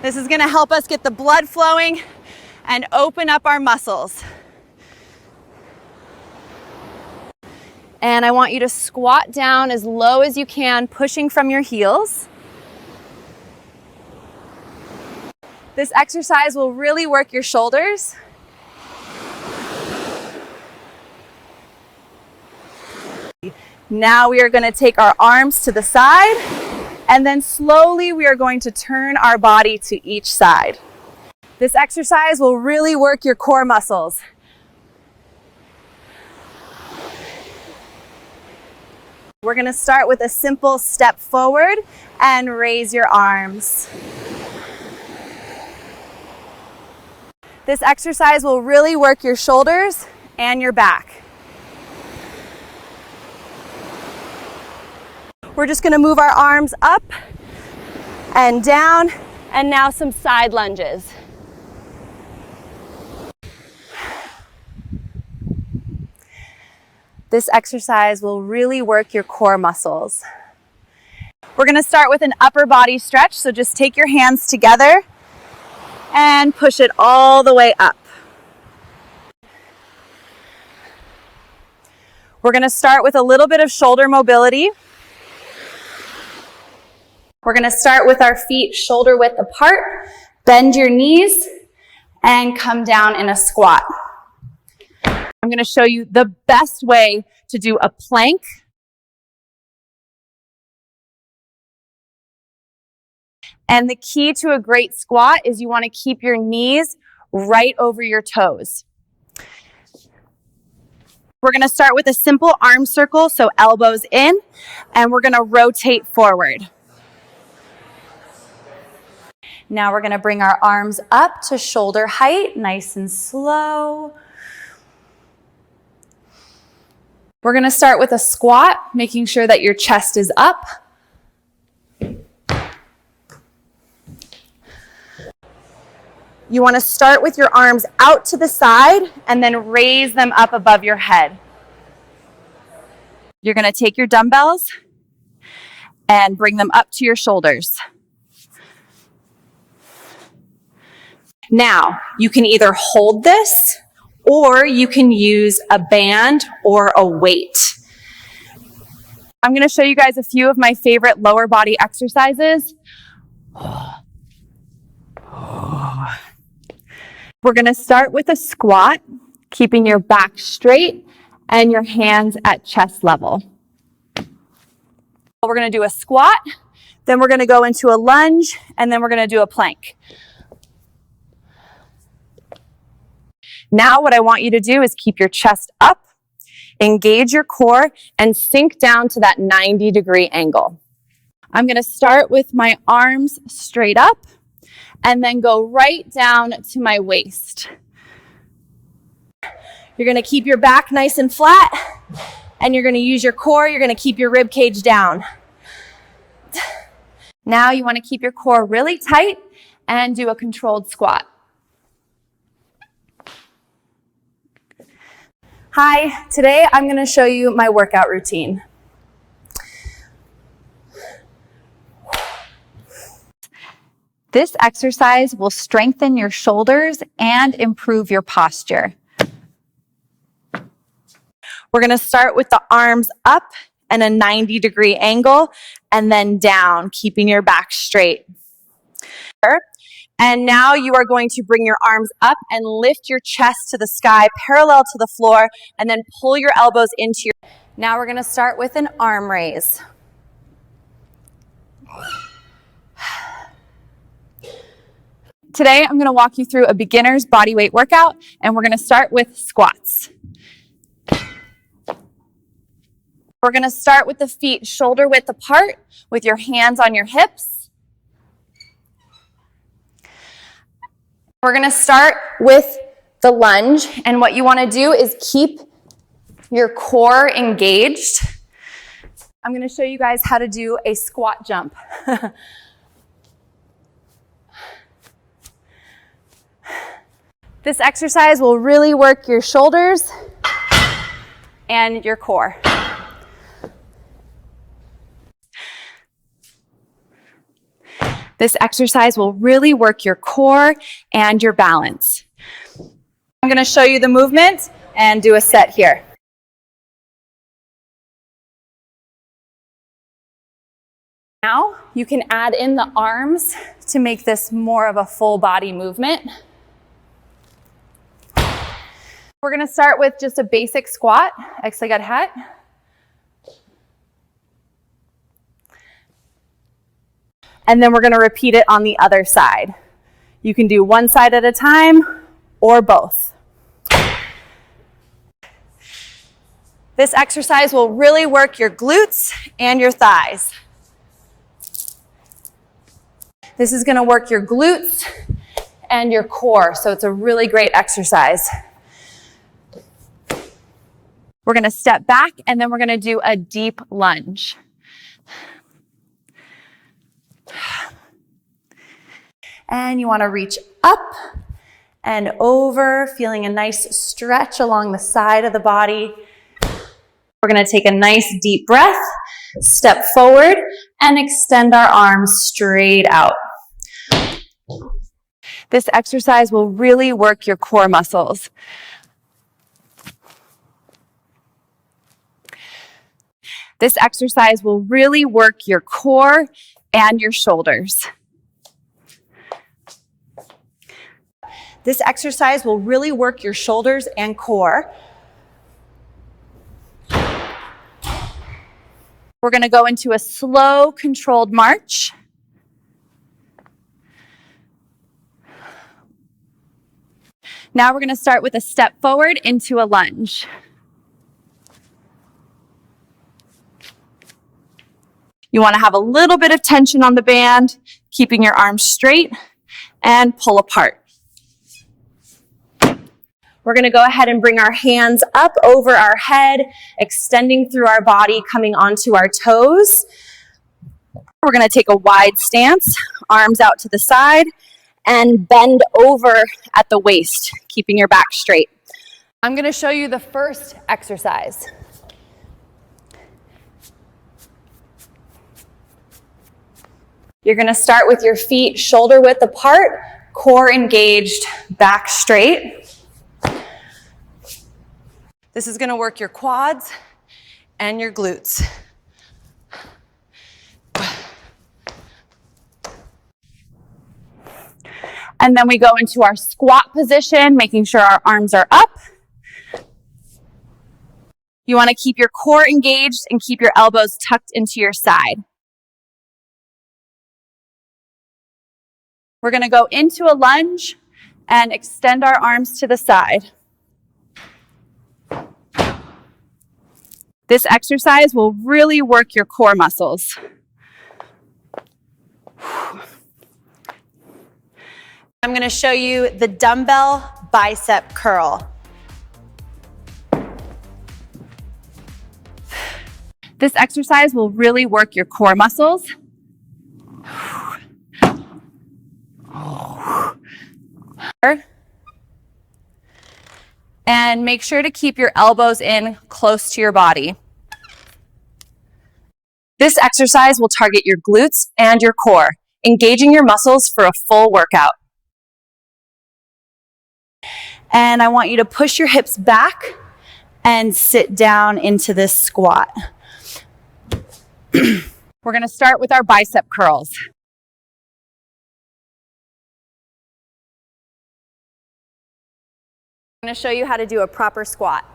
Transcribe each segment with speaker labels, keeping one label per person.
Speaker 1: This is going to help us get the blood flowing and open up our muscles. And I want you to squat down as low as you can, pushing from your heels. This exercise will really work your shoulders. Now we are going to take our arms to the side, and then slowly we are going to turn our body to each side. This exercise will really work your core muscles. We're going to start with a simple step forward and raise your arms. This exercise will really work your shoulders and your back. We're just going to move our arms up and down, and now some side lunges. This exercise will really work your core muscles. We're going to start with an upper body stretch, so just take your hands together and push it all the way up. We're going to start with a little bit of shoulder mobility. We're going to start with our feet shoulder width apart, bend your knees, and come down in a squat. I'm going to show you the best way to do a plank. And the key to a great squat is you want to keep your knees right over your toes. We're going to start with a simple arm circle, so elbows in, and we're going to rotate forward. Now we're going to bring our arms up to shoulder height, nice and slow. We're going to start with a squat, making sure that your chest is up. You want to start with your arms out to the side and then raise them up above your head. You're going to take your dumbbells and bring them up to your shoulders. Now, you can either hold this or you can use a band or a weight. I'm going to show you guys a few of my favorite lower body exercises. We're going to start with a squat, keeping your back straight and your hands at chest level. We're going to do a squat, then we're going to go into a lunge, and then we're going to do a plank. Now what I want you to do is keep your chest up, engage your core, and sink down to that 90-degree angle. I'm going to start with my arms straight up and then go right down to my waist. You're going to keep your back nice and flat, and you're going to use your core. You're going to keep your rib cage down. Now you want to keep your core really tight and do a controlled squat. Hi, today I'm going to show you my workout routine. This exercise will strengthen your shoulders and improve your posture. We're going to start with the arms up and a 90-degree angle, and then down, keeping your back straight. And now you are going to bring your arms up and lift your chest to the sky, parallel to the floor, and then pull your elbows into your... Now we're going to start with an arm raise. Today I'm going to walk you through a beginner's body weight workout, and we're going to start with squats. We're going to start with the feet shoulder width apart with your hands on your hips. We're going to start with the lunge, and what you want to do is keep your core engaged. I'm going to show you guys how to do a squat jump. This exercise will really work your shoulders and your core. This exercise will really work your core and your balance. I'm going to show you the movement and do a set here. Now you can add in the arms to make this more of a full body movement. We're going to start with just a basic squat, exlegat hat. And then we're going to repeat it on the other side. You can do one side at a time or both. This exercise will really work your glutes and your thighs. This is going to work your glutes and your core, so it's a really great exercise. We're going to step back and then we're going to do a deep lunge. And you want to reach up and over, feeling a nice stretch along the side of the body. We're going to take a nice deep breath, step forward, and extend our arms straight out. This exercise will really work your core muscles. This exercise will really work your core and your shoulders. This exercise will really work your shoulders and core. We're going to go into a slow, controlled march. Now we're going to start with a step forward into a lunge. You want to have a little bit of tension on the band, keeping your arms straight, and pull apart. We're going to go ahead and bring our hands up over our head, extending through our body, coming onto our toes. We're going to take a wide stance, arms out to the side, and bend over at the waist, keeping your back straight. I'm going to show you the first exercise. You're going to start with your feet shoulder width apart, core engaged, back straight. This is going to work your quads and your glutes. And then we go into our squat position, making sure our arms are up. You want to keep your core engaged and keep your elbows tucked into your side. We're going to go into a lunge and extend our arms to the side. This exercise will really work your core muscles. I'm going to show you the dumbbell bicep curl. This exercise will really work your core muscles. And make sure to keep your elbows in close to your body. This exercise will target your glutes and your core, engaging your muscles for a full workout. And I want you to push your hips back and sit down into this squat. We're going to start with our bicep curls. I'm going to show you how to do a proper squat.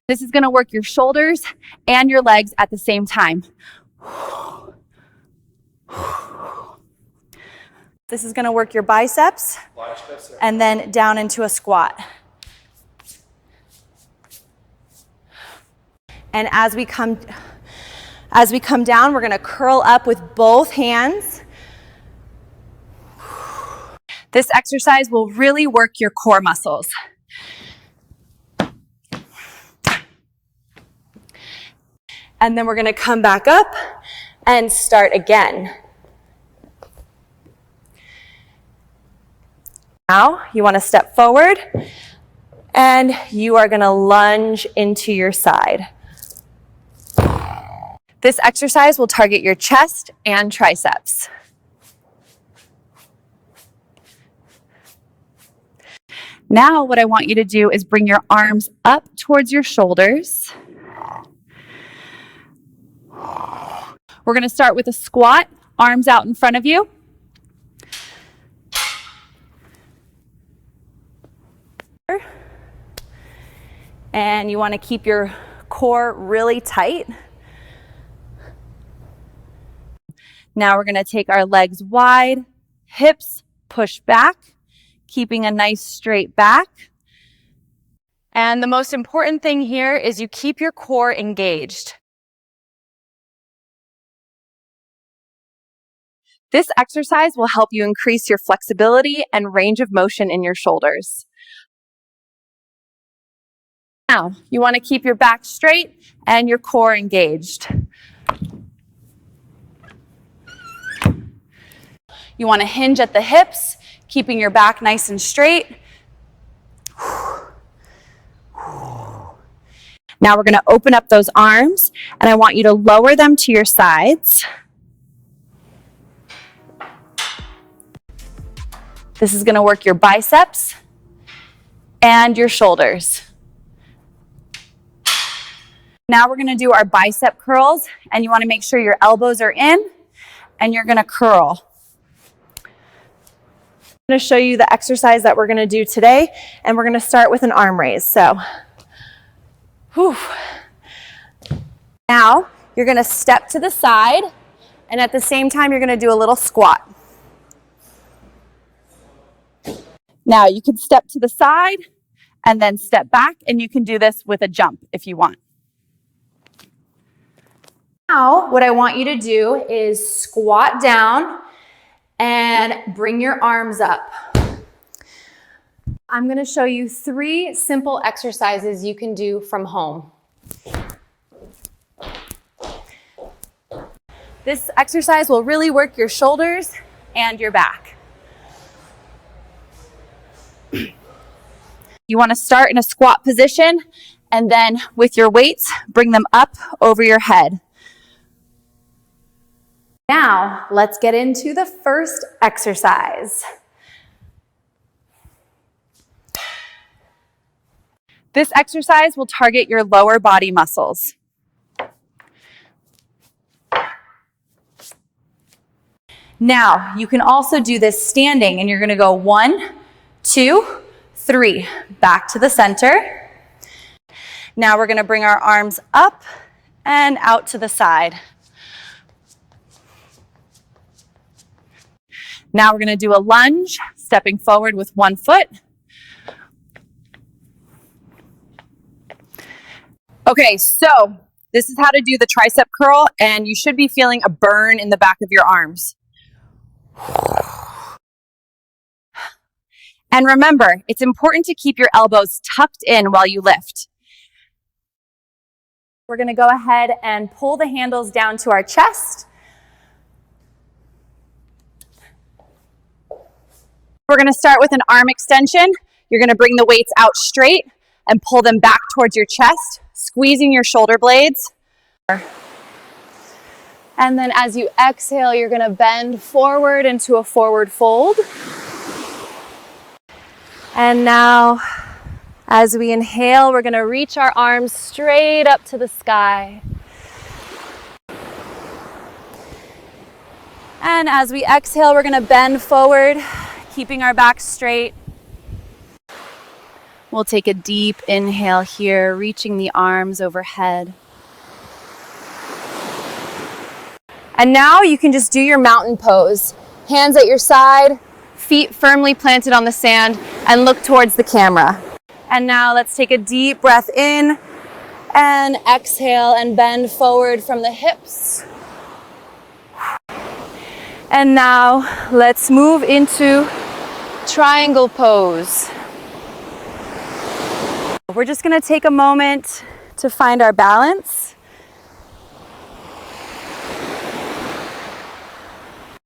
Speaker 1: This is going to work your shoulders and your legs at the same time. This is going to work your biceps and then down into a squat. And as we come down, we're going to curl up with both hands. This exercise will really work your core muscles. And then we're going to come back up and start again. Now, you want to step forward, and you are going to lunge into your side. This exercise will target your chest and triceps. Now, what I want you to do is bring your arms up towards your shoulders. We're going to start with a squat, arms out in front of you. And you want to keep your core really tight. Now we're going to take our legs wide, hips push back, keeping a nice straight back. And the most important thing here is you keep your core engaged. This exercise will help you increase your flexibility and range of motion in your shoulders. Now, you want to keep your back straight and your core engaged. You want to hinge at the hips, keeping your back nice and straight. Now we're going to open up those arms, and I want you to lower them to your sides. This is going to work your biceps and your shoulders. Now we're going to do our bicep curls, and you want to make sure your elbows are in, and you're going to curl. I'm going to show you the exercise that we're going to do today, and we're going to start with an arm raise. So, now you're going to step to the side, and at the same time, you're going to do a little squat. Now you can step to the side and then step back, and you can do this with a jump if you want. Now, what I want you to do is squat down and bring your arms up. I'm going to show you 3 simple exercises you can do from home. This exercise will really work your shoulders and your back. You want to start in a squat position, and then with your weights, bring them up over your head. Now, let's get into the first exercise. This exercise will target your lower body muscles. Now, you can also do this standing, and you're going to go 1, 2, 3, back to the center. Now we're going to bring our arms up and out to the side. Now we're going to do a lunge, stepping forward with 1 foot. Okay, so this is how to do the tricep curl, and you should be feeling a burn in the back of your arms. And remember, it's important to keep your elbows tucked in while you lift. We're going to go ahead and pull the handles down to our chest. We're going to start with an arm extension. You're going to bring the weights out straight and pull them back towards your chest, squeezing your shoulder blades. And then as you exhale, you're going to bend forward into a forward fold. And now, as we inhale, we're going to reach our arms straight up to the sky. And as we exhale, we're going to bend forward, keeping our back straight. We'll take a deep inhale here, reaching the arms overhead. And now you can just do your mountain pose. Hands at your side, feet firmly planted on the sand, and look towards the camera. And now let's take a deep breath in and exhale and bend forward from the hips. And now let's move into triangle pose. We're just going to take a moment to find our balance.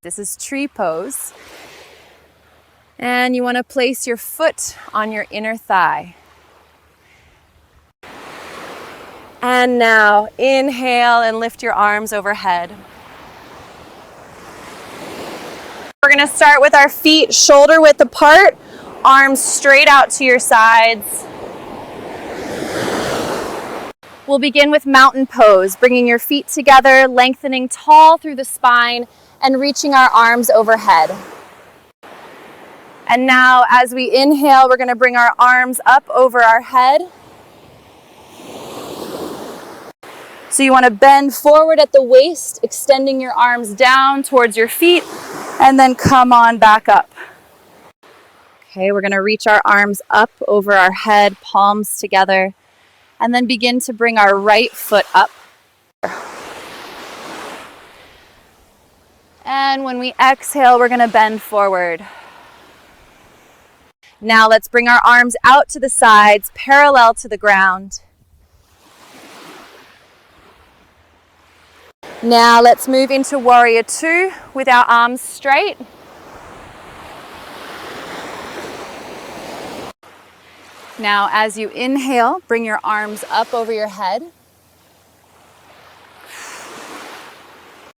Speaker 1: This is tree pose. And you want to place your foot on your inner thigh. And now inhale and lift your arms overhead. We're going to start with our feet shoulder width apart, arms straight out to your sides. We'll begin with mountain pose, bringing your feet together, lengthening tall through the spine, and reaching our arms overhead. And now, as we inhale, we're going to bring our arms up over our head. So you want to bend forward at the waist, extending your arms down towards your feet, and then come on back up. Okay, we're going to reach our arms up over our head, palms together, and then begin to bring our right foot up. And when we exhale, we're going to bend forward. Now let's bring our arms out to the sides, parallel to the ground. Now let's move into Warrior Two with our arms straight. Now as you inhale, bring your arms up over your head.